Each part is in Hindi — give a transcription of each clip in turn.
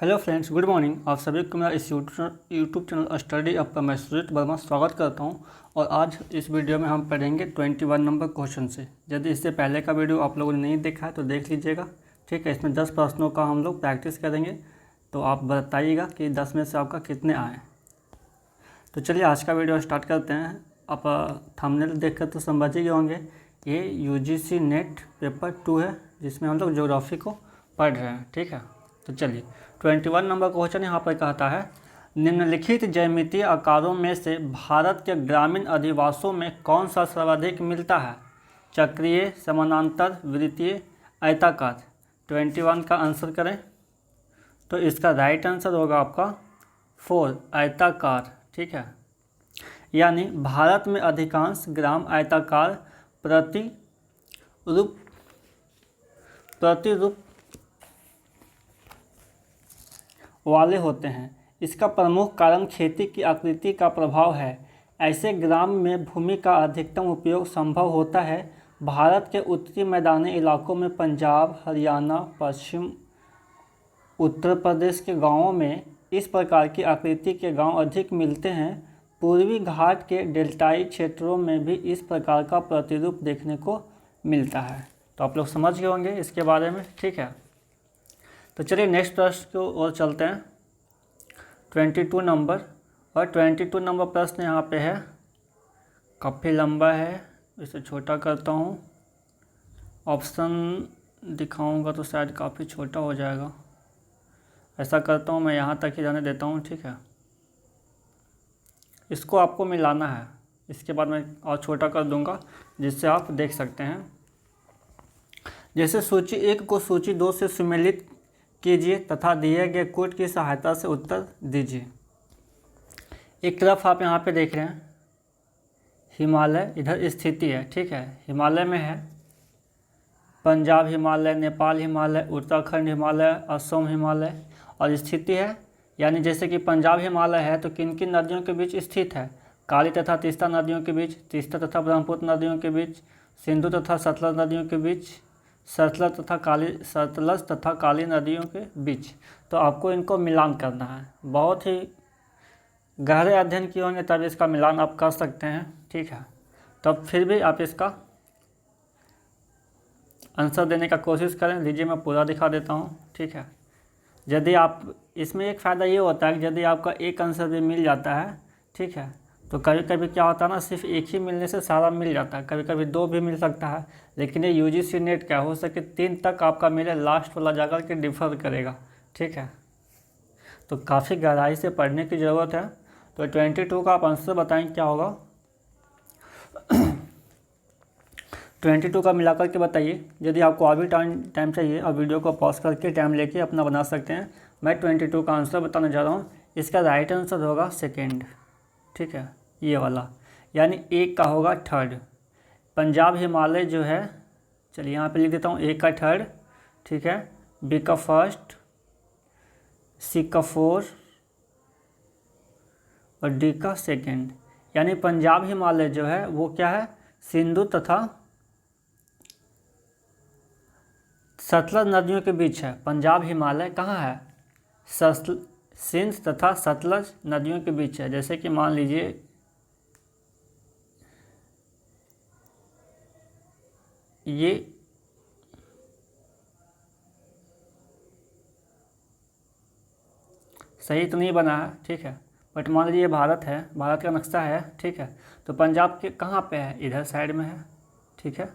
Hello friends, good morning. आप सभी को मेरा इस यूट्यूब चैनल स्टडी अप का मैं सुजीत वर्मा स्वागत करता हूं। और आज इस वीडियो में हम पढ़ेंगे 21 नंबर क्वेश्चन से। यदि इससे पहले का वीडियो आप लोगों ने नहीं देखा है तो देख लीजिएगा, ठीक है। इसमें 10 प्रश्नों का हम लोग प्रैक्टिस करेंगे, तो आप बताइएगा कि 10 में से आपका कितने आए। तो चलिए आज का वीडियो स्टार्ट करते हैं। आप थंबनेल देख कर तो समझ ही होंगे, ये UGC नेट पेपर 2 है, जिसमें हम लोग ज्योग्राफी को पढ़ रहे हैं, ठीक है। तो चलिए 21 नंबर क्वेश्चन यहाँ पर कहता है, निम्नलिखित ज्यामितीय आकारों में से भारत के ग्रामीण अधिवासों में कौन सा सर्वाधिक मिलता है? चक्रीय, समानांतर, वृत्तीय, आयताकार। 21 का आंसर करें तो इसका राइट आंसर होगा आपका 4, आयताकार, ठीक है। यानी भारत में अधिकांश ग्राम आयताकार प्रतिरूप वाले होते हैं। इसका प्रमुख कारण खेती की आकृति का प्रभाव है। ऐसे ग्राम में भूमि का अधिकतम उपयोग संभव होता है। भारत के उत्तरी मैदानी इलाकों में पंजाब, हरियाणा, पश्चिम उत्तर प्रदेश के गांवों में इस प्रकार की आकृति के गांव अधिक मिलते हैं। पूर्वी घाट के डेल्टाई क्षेत्रों में भी इस प्रकार का प्रतिरूप देखने को मिलता है। तो आप लोग समझ गए होंगे इसके बारे में, ठीक है। तो चलिए नेक्स्ट प्रश्न की ओर चलते हैं। 22 नंबर, और 22 नंबर प्रश्न यहाँ पे है, काफ़ी लंबा है, इसे छोटा करता हूँ। ऑप्शन दिखाऊंगा तो शायद काफ़ी छोटा हो जाएगा। ऐसा करता हूँ, मैं यहाँ तक ही जाने देता हूँ, ठीक है। इसको आपको मिलाना है, इसके बाद मैं और छोटा कर दूँगा जिससे आप देख सकते हैं। जैसे सूची 1 को सूची 2 से सुमेलित कीजिए तथा दिए गए कोड की सहायता से उत्तर दीजिए। एक तरफ आप यहाँ पे देख रहे हैं हिमालय, इधर स्थिति है, ठीक है। हिमालय में है पंजाब हिमालय, नेपाल हिमालय, उत्तराखंड हिमालय, असम हिमालय। और स्थिति है, यानी जैसे कि पंजाब हिमालय है तो किन किन नदियों के बीच स्थित है? काली तथा तीस्ता नदियों के बीच, तीस्ता तथा ब्रह्मपुत्र नदियों के बीच, सिंधु तथा सतलज नदियों के बीच, सतलज तथा काली नदियों के बीच। तो आपको इनको मिलान करना है। बहुत ही गहरे अध्ययन किए होंगे तब इसका मिलान आप कर सकते हैं, ठीक है। तब फिर भी आप इसका आंसर देने का कोशिश करें। लीजिए मैं पूरा दिखा देता हूँ, ठीक है। यदि आप इसमें एक फ़ायदा ये होता है कि यदि आपका एक आंसर भी मिल जाता है, ठीक है, तो कभी कभी क्या होता है ना, सिर्फ एक ही मिलने से सारा मिल जाता है। कभी कभी 2 भी मिल सकता है, लेकिन ये UGC नेट क्या हो सके 3 तक आपका मिले, लास्ट वाला जाकर के डिफर करेगा, ठीक है। तो काफ़ी गहराई से पढ़ने की ज़रूरत है। तो 22 का आप आंसर बताएं क्या होगा। 22 का मिला करके बताइए। यदि आपको अभी टाइम चाहिए और वीडियो को पॉज करके टाइम लेके अपना बना सकते हैं। मैं 22 का आंसर बताने जा रहा हूँ। इसका राइट आंसर होगा सेकेंड, ठीक है, ये वाला। यानी एक का होगा थर्ड। पंजाब हिमालय जो है, चलिए यहाँ पे लिख देता हूँ, एक का थर्ड, ठीक है, बी का फर्स्ट, सी का फोर्थ और डी का सेकेंड। यानी पंजाब हिमालय जो है वो क्या है, सिंधु तथा सतलज नदियों के बीच है। पंजाब हिमालय कहाँ है? सिंध तथा सतलज नदियों के बीच है। जैसे कि मान लीजिए ये सही तो नहीं बना है, ठीक है, बट मान लीजिए भारत है, भारत का नक्शा है, ठीक है। तो पंजाब के कहाँ पे है? इधर साइड में है, ठीक है।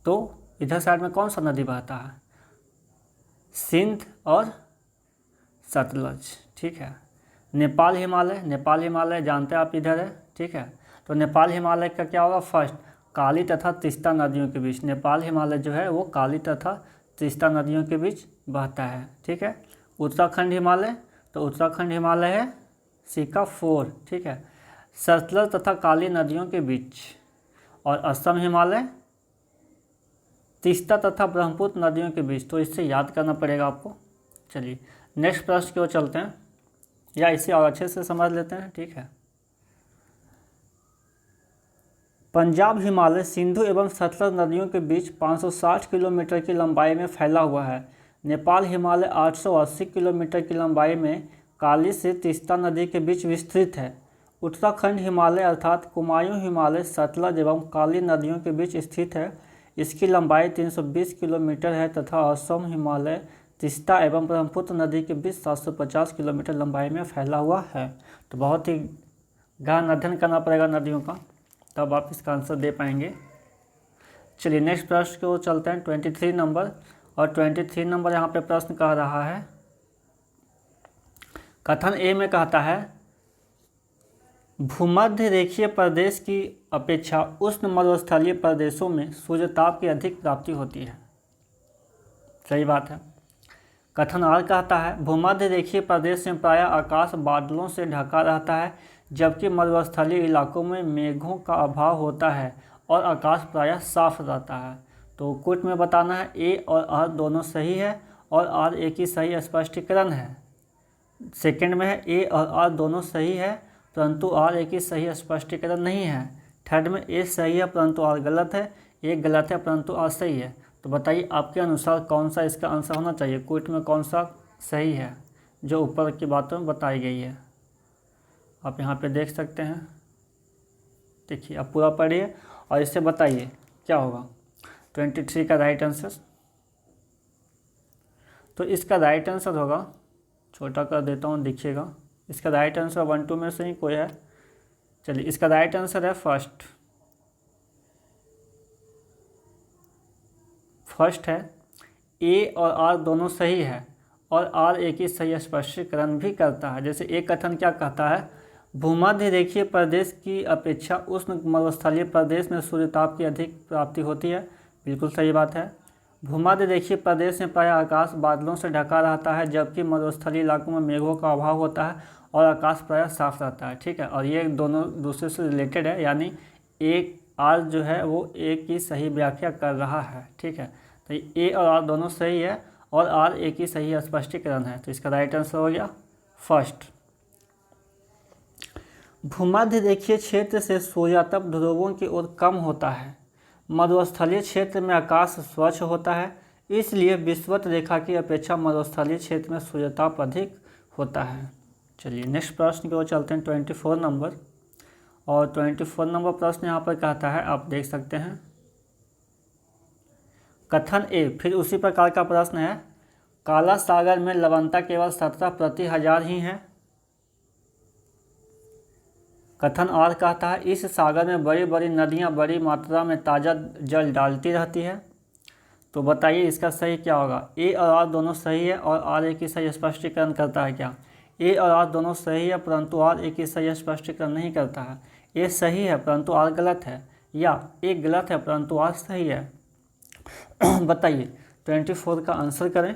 तो इधर साइड में कौन सा नदी बहता है? सिंध और सतलज, ठीक है। नेपाल हिमालय जानते हैं आप, इधर है, ठीक है। तो नेपाल हिमालय का क्या होगा? फर्स्ट, काली तथा तीस्ता नदियों के बीच। नेपाल हिमालय जो है वो काली तथा तीस्ता नदियों के बीच बहता है, ठीक है। उत्तराखंड हिमालय, तो उत्तराखंड हिमालय है सी का 4, ठीक है, सतलज तथा काली नदियों के बीच। और असम हिमालय तीस्ता तथा ब्रह्मपुत्र नदियों के बीच। तो इससे याद करना पड़ेगा आपको। चलिए नेक्स्ट प्रश्न की ओर चलते हैं, या इसे और अच्छे से समझ लेते हैं, ठीक है। पंजाब हिमालय सिंधु एवं सतलज नदियों के बीच 560 किलोमीटर की लंबाई में फैला हुआ है। नेपाल हिमालय 880 किलोमीटर की लंबाई में काली से तीस्ता नदी के बीच विस्तृत है। उत्तराखंड हिमालय अर्थात कुमायूं हिमालय सतलज एवं काली नदियों के बीच स्थित है। इसकी लंबाई 320 किलोमीटर है तथा असम हिमालय तीस्ता एवं ब्रह्मपुत्र नदी के बीच 750 किलोमीटर लंबाई में फैला हुआ है। तो बहुत ही गहन अध्ययन करना पड़ेगा नदियों का, तब आप इसका आंसर दे पाएंगे। चलिए नेक्स्ट प्रश्न को चलते हैं 23 नंबर। और 23 नंबर यहाँ पे प्रश्न कह रहा है, कथन ए में कहता है भूमध्य रेखीय प्रदेश की अपेक्षा उष्ण मरुस्थलीय प्रदेशों में सूर्यताप की अधिक प्राप्ति होती है। सही बात है। कथन आर कहता है भूमध्य रेखीय प्रदेश में प्रायः आकाश बादलों से ढका रहता है, जबकि मरुस्थलीय इलाकों में मेघों का अभाव होता है और आकाश प्रायः साफ रहता है। तो कुट में बताना है ए और आर दोनों सही है और आर एक ही सही स्पष्टीकरण है। सेकंड में है ए और आर दोनों सही है परंतु आर एक ही सही स्पष्टीकरण नहीं है। थर्ड में ए सही है परंतु आर गलत है, ए गलत है परंतु आर सही है। तो बताइए आपके अनुसार कौन सा इसका आंसर होना चाहिए, क्विट में कौन सा सही है जो ऊपर की बातों में बताई गई है। आप यहाँ पे देख सकते हैं, देखिए आप पूरा पढ़िए और इससे बताइए क्या होगा 23 का राइट आंसर। तो इसका राइट आंसर होगा, छोटा कर देता हूँ देखिएगा, इसका राइट आंसर 1 2 में से ही कोई है। चलिए इसका राइट आंसर है फर्स्ट है। ए और आर दोनों सही है और आर एक ही सही स्पष्टीकरण भी करता है। जैसे एक कथन क्या कहता है, भूमध्य रेखीय प्रदेश की अपेक्षा उष्ण मरुस्थलीय प्रदेश में सूर्यताप की अधिक प्राप्ति होती है, बिल्कुल सही बात है। भूमध्य रेखीय प्रदेश में प्रायः आकाश बादलों से ढका रहता है, जबकि मरुस्थलीय इलाकों में मेघों का अभाव होता है और आकाश प्रायः साफ रहता है। ठीक है, और ये दोनों दूसरे से रिलेटेड है, यानी एक आर जो है वो एक ही सही व्याख्या कर रहा है। ठीक है, तो ए और आर दोनों सही है और आर एक ही सही स्पष्टीकरण है। तो इसका राइट आंसर हो गया फर्स्ट। भूमध्य रेखीय क्षेत्र से सूर्यातप ध्रुवों की ओर कम होता है। मरुस्थलीय क्षेत्र में आकाश स्वच्छ होता है, इसलिए विषुवत रेखा की अपेक्षा मरुस्थलीय क्षेत्र में सूर्यताप अधिक होता है। चलिए नेक्स्ट प्रश्न की ओर चलते हैं 24 नंबर। और 24 नंबर प्रश्न यहाँ पर कहता है, आप देख सकते हैं कथन ए, फिर उसी प्रकार का प्रश्न है, काला सागर में लवणता केवल 17 प्रति हजार ही है। कथन आर कहता है इस सागर में बड़ी बड़ी नदियाँ बड़ी मात्रा में ताज़ा जल डालती रहती है। तो बताइए इसका सही क्या होगा। ए और आर दोनों सही है और आर एक ही सही स्पष्टीकरण करता है क्या। ए और आर दोनों सही है परंतु आर एक ही सही स्पष्टीकरण नहीं करता है। ए सही है परंतु आर गलत है, या ए गलत है परंतु आर सही है। बताइए 24 का आंसर करें।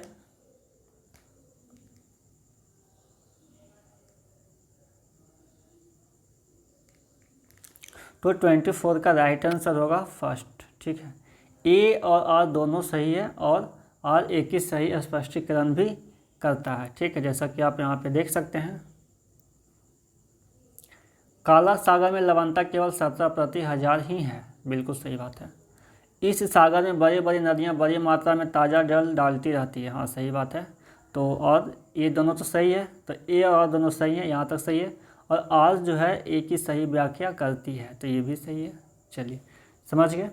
तो 24 का राइट आंसर होगा फर्स्ट। ठीक है, ए और आर दोनों सही है और आर एक ही सही स्पष्टीकरण भी करता है। ठीक है, जैसा कि आप यहाँ पे देख सकते हैं, काला सागर में लवणता केवल 17 प्रति हजार ही है, बिल्कुल सही बात है। इस सागर में बड़ी बड़ी नदियाँ बड़ी मात्रा में ताज़ा जल डालती रहती है, हाँ सही बात है। तो और ये दोनों तो सही है, तो ए और आर दोनों सही है, यहाँ तक सही है। और आर जो है एक ही सही व्याख्या करती है, तो ये भी सही है। चलिए समझ गए।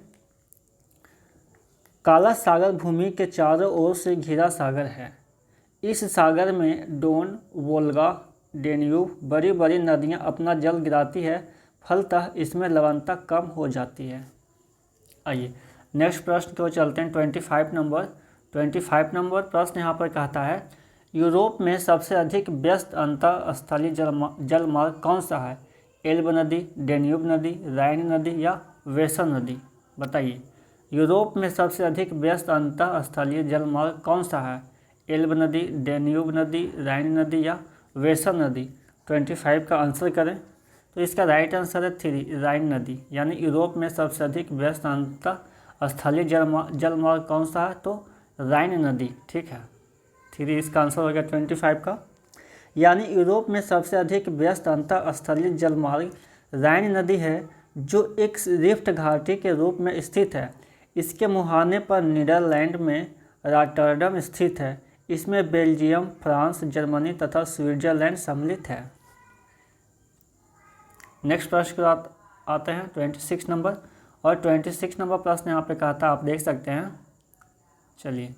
काला सागर भूमि के चारों ओर से घिरा सागर है। इस सागर में डोन, वोल्गा, डेन्यूब बड़ी बड़ी नदियाँ अपना जल गिराती है, फलतः इसमें लवणता कम हो जाती है। आइए नेक्स्ट प्रश्न को चलते हैं 25 नंबर। 25 नंबर प्रश्न यहाँ पर कहता है, यूरोप में सबसे अधिक व्यस्त अंतरस्थलीय जलमार्ग कौन सा है। एल्ब नदी, डेन्यूब नदी, राइन नदी या वेसर नदी। बताइए यूरोप में सबसे अधिक व्यस्त अंतरस्थलीय जलमार्ग कौन सा है। एल्ब नदी, डेन्यूब नदी, राइन नदी या वेसर नदी। 25 का आंसर करें। तो इसका राइट आंसर है 3, राइन नदी। यानी यूरोप में सबसे अधिक व्यस्त अंतरस्थलीय जलमार्ग कौन सा है, तो राइन नदी। ठीक है, 3 इसका आंसर हो गया 25 का। यानी यूरोप में सबसे अधिक व्यस्त अंतरस्थलीय जलमार्ग राइन नदी है, जो एक रिफ्ट घाटी के रूप में स्थित है। इसके मुहाने पर नीदरलैंड में रॉटरडम स्थित है। इसमें बेल्जियम, फ्रांस, जर्मनी तथा स्विट्जरलैंड सम्मिलित है। नेक्स्ट प्रश्न की बात आते हैं 26 नंबर, और 26 नंबर प्रश्न यहाँ पे कहा था, आप देख सकते हैं, चलिए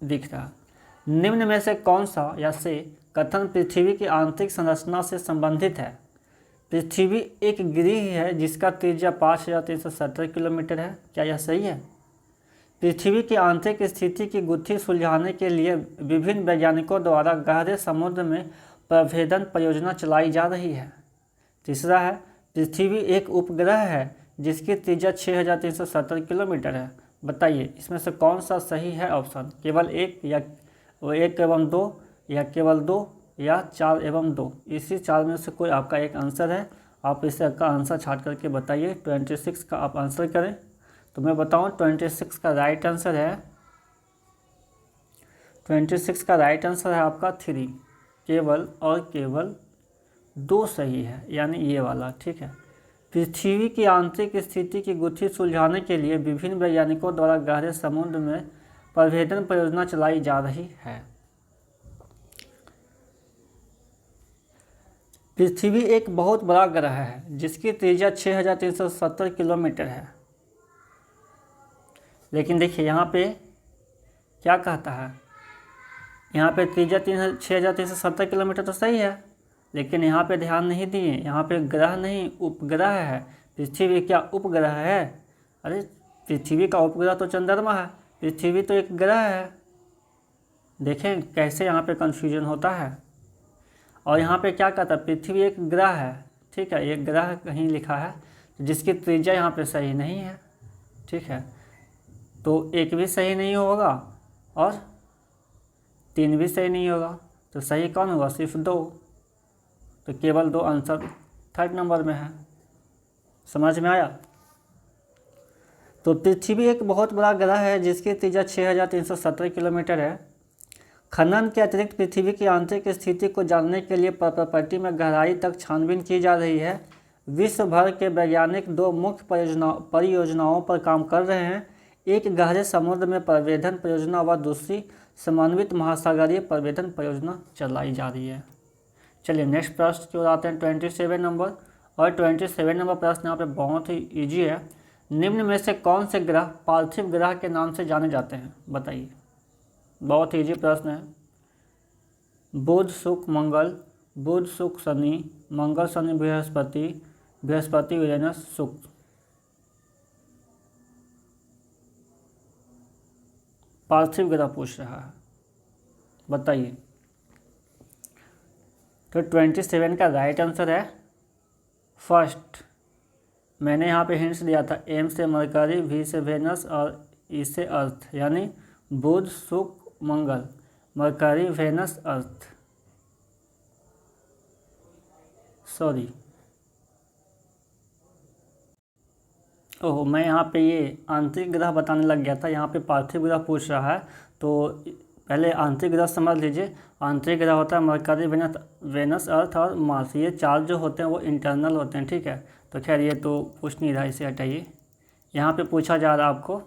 दिख रहा। निम्न में से कौन सा या से कथन पृथ्वी की आंतरिक संरचना से संबंधित है? पृथ्वी एक ग्रह है जिसका त्रिज्या 5370 किलोमीटर है। क्या यह सही है? पृथ्वी की आंतरिक स्थिति की गुत्थी सुलझाने के लिए विभिन्न वैज्ञानिकों द्वारा गहरे समुद्र में प्रभेदन परियोजना चलाई जा रही है। तीसरा है, पृथ्वी एक उपग्रह है जिसकी त्रिज्या 6370 किलोमीटर है। बताइए इसमें से कौन सा सही है ऑप्शन? केवल एक, या 1 एवं 2, या केवल 2, या 4 एवं 2? इसी 4 में से कोई आपका एक आंसर है। आप इसे का आंसर छाट करके बताइए। 26 का आप आंसर करें। तो मैं बताऊं 26 का राइट आंसर है, 26 का राइट आंसर है आपका 3। केवल और केवल 2 सही है, यानी ये वाला, ठीक है। पृथ्वी की आंतरिक स्थिति की गुत्थी सुलझाने के लिए विभिन्न वैज्ञानिकों द्वारा गहरे समुद्र में प्रभेदन परियोजना चलाई जा रही है। पृथ्वी एक बहुत बड़ा ग्रह है जिसकी त्रिज्या 6370 किलोमीटर है। लेकिन देखिए यहाँ पे क्या कहता है, यहाँ पे त्रिज्या 6370 किलोमीटर तो सही है, लेकिन यहाँ पे ध्यान नहीं दिए, यहाँ पे ग्रह नहीं उपग्रह है। पृथ्वी क्या उपग्रह है? अरे पृथ्वी का उपग्रह तो चंद्रमा है, पृथ्वी तो एक ग्रह है। देखें कैसे यहाँ पे कन्फ्यूजन होता है। और यहाँ पे क्या कहता है, पृथ्वी एक ग्रह है, ठीक है, एक ग्रह कहीं लिखा है जिसकी त्रिज्या यहाँ पे सही नहीं है, ठीक है। तो 1 भी सही नहीं होगा और 3 भी सही नहीं होगा, तो सही कौन होगा? सिर्फ 2। तो केवल 2 आंसर 3rd नंबर में है। समझ में आया? तो पृथ्वी एक बहुत बड़ा ग्रह है जिसकी त्रिज्या 6370 किलोमीटर है। खनन के अतिरिक्त पृथ्वी की आंतरिक स्थिति को जानने के लिए प्रॉपर्टी में गहराई तक छानबीन की जा रही है। विश्व भर के वैज्ञानिक 2 मुख्य परियोजनाओं पर काम कर रहे हैं। एक गहरे समुद्र में प्रभेदन परियोजना व दूसरी समन्वित महासागरीय प्रभेदन परियोजना चलाई जा रही है। चलिए नेक्स्ट प्रश्न की ओर आते हैं 27 नंबर, और 27 नंबर प्रश्न यहाँ पे बहुत ही ईजी है। निम्न में से कौन से ग्रह पार्थिव ग्रह के नाम से जाने जाते हैं? बताइए। बहुत ईजी प्रश्न है। बुध, शुक्र, मंगल, बुध, शुक्र, शनि, मंगल, शनि, बृहस्पति, बृहस्पति, यूरेनस, शुक्र। पार्थिव ग्रह पूछ रहा है, बताइए। तो 27 का राइट आंसर है फर्स्ट। मैंने यहाँ पे हिंट्स दिया था, एम से मरकरी, वी से वेनस और ई से अर्थ, यानी बुध, शुक्र, मंगल, मरकरी, वेनस, अर्थ। सॉरी, ओह मैं यहाँ पे ये आंतरिक ग्रह बताने लग गया था, यहाँ पे पार्थिव ग्रह पूछ रहा है। तो पहले आंतरिक ग्रह समझ लीजिए। आंतरिक ग्रह होता है मरकरी, वेनस, अर्थ और मार्स। ये 4 जो होते हैं वो इंटरनल होते हैं, ठीक है। तो खैर ये तो पूछ नहीं रहा, इसे हटाइए। यहाँ पे पूछा जा रहा है आपको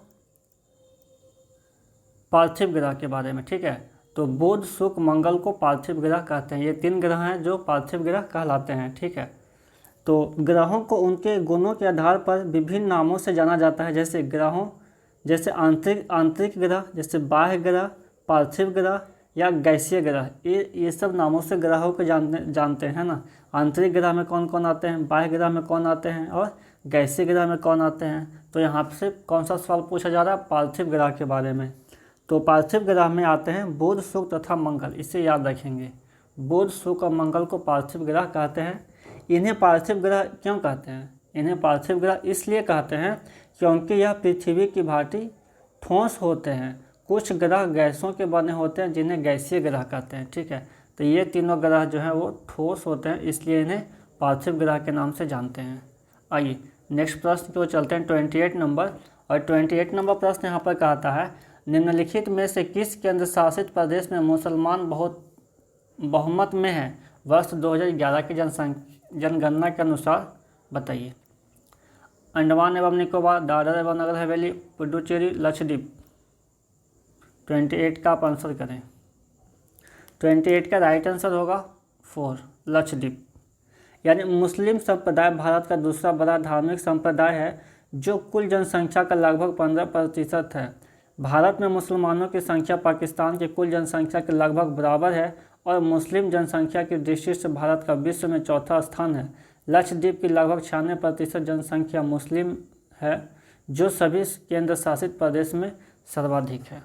पार्थिव ग्रह के बारे में, ठीक है। तो बुध, शुक्र, मंगल को पार्थिव ग्रह कहते हैं। ये 3 ग्रह हैं जो पार्थिव ग्रह कहलाते हैं, ठीक है। तो ग्रहों को उनके गुणों के आधार पर विभिन्न नामों से जाना जाता है। जैसे आंतरिक ग्रह, जैसे बाह्य ग्रह, पार्थिव ग्रह या गैसीय ग्रह। ये सब नामों से ग्रहों को जानते हैं ना। आंतरिक ग्रह में कौन कौन आते हैं, बाह्य ग्रह में कौन आते हैं और गैसीय ग्रह में कौन आते हैं। तो यहाँ से कौन सा सवाल पूछा जा रहा है? पार्थिव ग्रह के बारे में। तो पार्थिव ग्रह में आते हैं बुध, शुक्र तथा मंगल। इसे याद रखेंगे, बुध, शुक्र और मंगल को पार्थिव ग्रह कहते हैं। इन्हें पार्थिव ग्रह क्यों कहते हैं? इन्हें पार्थिव ग्रह इसलिए कहते हैं क्योंकि यह पृथ्वी की भांति ठोस होते हैं। कुछ ग्रह गैसों के बने होते हैं जिन्हें गैसीय ग्रह कहते हैं, ठीक है। तो ये तीनों ग्रह जो हैं वो ठोस होते हैं, इसलिए इन्हें पार्थिव ग्रह के नाम से जानते हैं। आइए नेक्स्ट प्रश्न की ओर चलते हैं 28 नंबर, और 28 नंबर प्रश्न यहाँ पर कहता है, निम्नलिखित में से किस केंद्र शासित प्रदेश में मुसलमान बहुत बहुमत में है वर्ष 2011 की जनगणना के अनुसार? बताइए। अंडमान एवं निकोबार, दादर एवं नगर हवेली, पुडुचेरी, लक्षद्वीप। 28 का आप आंसर करें। 28 का राइट आंसर होगा 4 लक्षद्वीप। यानी मुस्लिम संप्रदाय भारत का दूसरा बड़ा धार्मिक संप्रदाय है जो कुल जनसंख्या का लगभग 15% है। भारत में मुसलमानों की संख्या पाकिस्तान की कुल जनसंख्या के लगभग बराबर है और मुस्लिम जनसंख्या की दृष्टि से भारत का विश्व में चौथा स्थान है। लक्षद्वीप की लगभग 96% जनसंख्या मुस्लिम है जो सभी केंद्र शासित प्रदेश में सर्वाधिक है।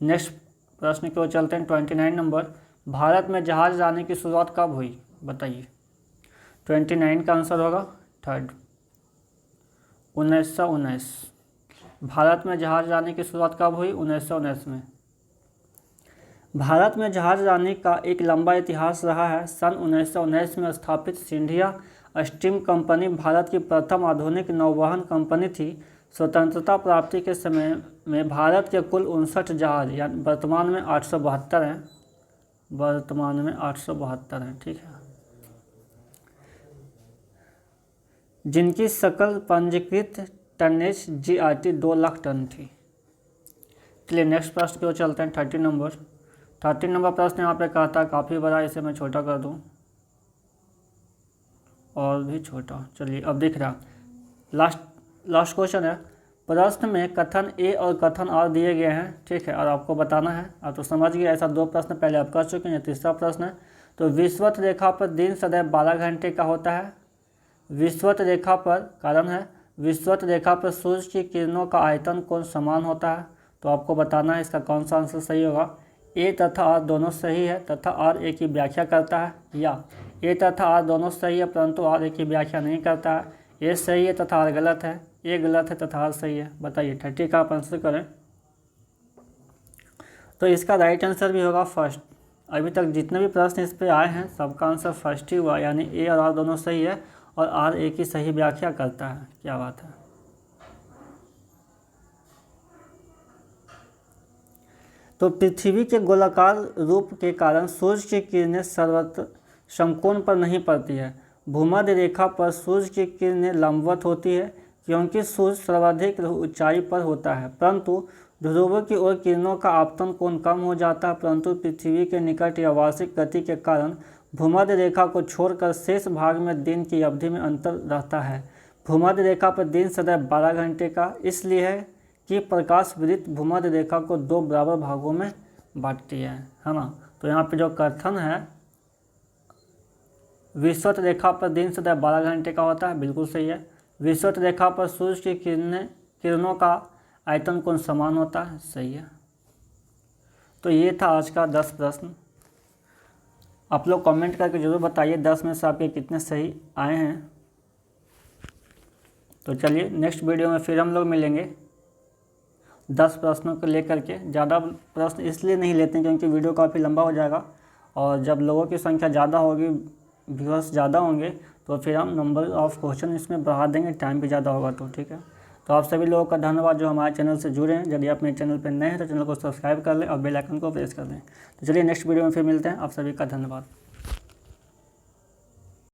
नेक्स्ट प्रश्न की ओर चलते हैं। 29 नंबर, भारत में जहाज लाने की शुरुआत कब हुई बताइए। 29 का आंसर होगा 3 1919। भारत में जहाज लाने की शुरुआत कब हुई? 1919 में। भारत में जहाज लाने का एक लंबा इतिहास रहा है। सन 1919 में स्थापित सिंधिया स्टीम कंपनी भारत की प्रथम आधुनिक नौवहन कंपनी थी। स्वतंत्रता प्राप्ति के समय में भारत के कुल 59 जहाज यानी वर्तमान में 872 हैं। वर्तमान में 872 हैं, ठीक है, जिनकी सकल पंजीकृत टनेज GRT 2 लाख टन थी। चलिए नेक्स्ट प्रश्न की ओर चलते हैं। 30 नंबर प्रश्न यहाँ पे कहा था, काफ़ी बड़ा, इसे मैं छोटा कर दूँ और भी छोटा। चलिए अब दिख रहा। लास्ट क्वेश्चन है। प्रश्न में कथन A और कथन R दिए गए हैं, ठीक है, और आपको बताना है। आप तो समझ गए, ऐसा 2 प्रश्न पहले आप कर चुके हैं। तीसरा प्रश्न है, तो विषुवत रेखा पर दिन सदैव 12 घंटे का होता है। विषुवत रेखा पर, कारण है, विषुवत रेखा पर सूर्य की किरणों का आयतन कोण समान होता है। तो आपको बताना है इसका कौन सा आंसर सही होगा। A तथा R दोनों सही है तथा R A की व्याख्या करता है, या A तथा R दोनों सही है परंतु R A की व्याख्या नहीं करता है। A सही है तथा R गलत है, A गलत है तथा R सही है। बताइए 30 का आप आंसर करें। तो इसका राइट आंसर भी होगा फर्स्ट। अभी तक जितने भी प्रश्न इस पे आए हैं सबका आंसर फर्स्ट ही हुआ, यानी A और R दोनों सही है और R A की सही व्याख्या करता है। क्या बात है। तो पृथ्वी के गोलाकार रूप के कारण सूर्य की किरणें सर्वत्र समकोण पर नहीं पड़ती है। भूमध्य रेखा पर सूर्य की किरणें लंबवत होती है क्योंकि सूर्य सर्वाधिक ऊंचाई पर होता है, परंतु ध्रुवों की ओर किरणों का आपतन कोण कम हो जाता है। परंतु पृथ्वी के निकट या वार्षिक गति के कारण भूमध्य रेखा को छोड़कर शेष भाग में दिन की अवधि में अंतर रहता है। भूमध्य रेखा पर दिन सदैव 12 घंटे का इसलिए है कि प्रकाश वृत्त भूमध्य रेखा को 2 बराबर भागों में बांटती है ना। तो यहाँ पे जो कथन है, विषुवत रेखा पर दिन सदैव 12 घंटे का होता है, बिल्कुल सही है। विषुवत रेखा पर सूर्य की किरणों का आयतन कोण समान होता है, सही है। तो ये था आज का 10 प्रश्न। आप लोग कमेंट करके जरूर बताइए 10 में से आपके कितने सही आए हैं। तो चलिए नेक्स्ट वीडियो में फिर हम लोग मिलेंगे 10 प्रश्नों को लेकर के। ज़्यादा प्रश्न इसलिए नहीं लेते हैं क्योंकि वीडियो काफ़ी लंबा हो जाएगा, और जब लोगों की संख्या ज़्यादा होगी, व्यूअर्स ज़्यादा होंगे, तो फिर हम नंबर ऑफ क्वेश्चन इसमें बढ़ा देंगे, टाइम भी ज़्यादा होगा। तो ठीक है, तो आप सभी लोगों का धन्यवाद जो हमारे चैनल से जुड़े हैं। यदि आप मेरे चैनल पर नए हैं तो चैनल को सब्सक्राइब कर लें और बेल आइकन को प्रेस कर दें। तो चलिए नेक्स्ट वीडियो में फिर मिलते हैं। आप सभी का धन्यवाद।